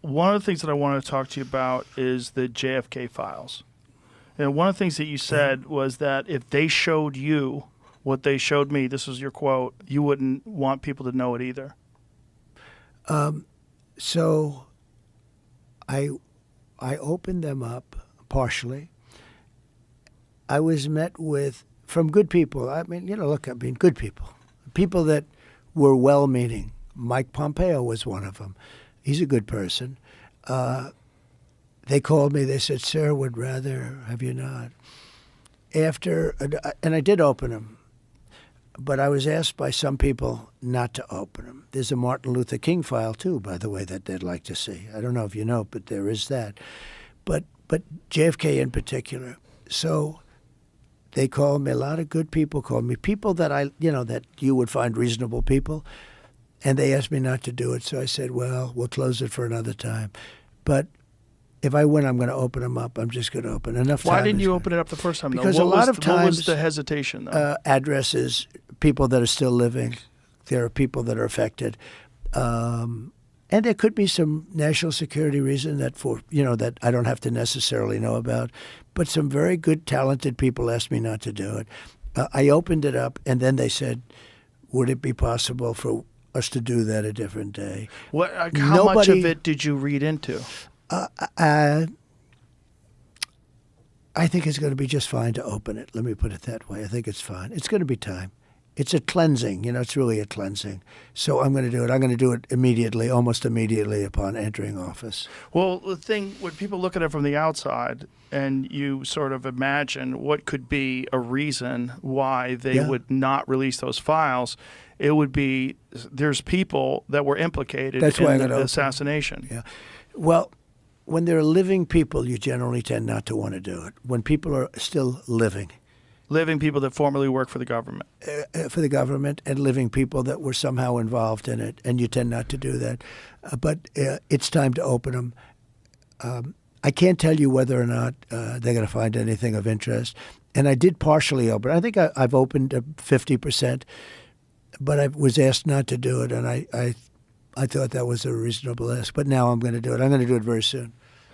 one of the things that I want to talk to you about is the JFK files. And one of the things that you said was that if they showed you what they showed me, this was your quote, you wouldn't want people to know it either. So I opened them up partially. I was met from good people. I mean, good people. People that were well-meaning. Mike Pompeo was one of them. He's a good person. They called me. They said, "Sir, would rather have you not." And I did open them, but I was asked by some people not to open them. There's a Martin Luther King file too, by the way, that they'd like to see. I don't know if you know, but there is that. But JFK in particular. So they called me. A lot of good people called me. People that that you would find reasonable people. And they asked me not to do it. So I said, well, we'll close it for another time. But if I win, I'm going to open them up. I'm just going to open enough time. Why didn't you open it up the first time, though? Because a lot of times, what was the hesitation, though? Addresses, people that are still living. There are people that are affected. And there could be some national security reason that I don't have to necessarily know about. But some very good, talented people asked me not to do it. I opened it up, and then they said, would it be possible for us to do that a different day? How much of it did you read into? I think it's going to be just fine to open it. Let me put it that way. I think it's fine. It's going to be time. It's a cleansing. It's really a cleansing. So I'm going to do it. I'm going to do it immediately, almost immediately upon entering office. Well, the thing, when people look at it from the outside and you sort of imagine what could be a reason why they would not release those files, it would be there's people that were implicated in the assassination. Yeah. Well, when there are living people, you generally tend not to want to do it. When people are still living people that formerly worked for the government. And living people that were somehow involved in it, and you tend not to do that. But it's time to open them. I can't tell you whether or not they're going to find anything of interest. And I did partially open. I think I've opened 50%, but I was asked not to do it, and I thought that was a reasonable ask. But now I'm going to do it. I'm going to do it very soon.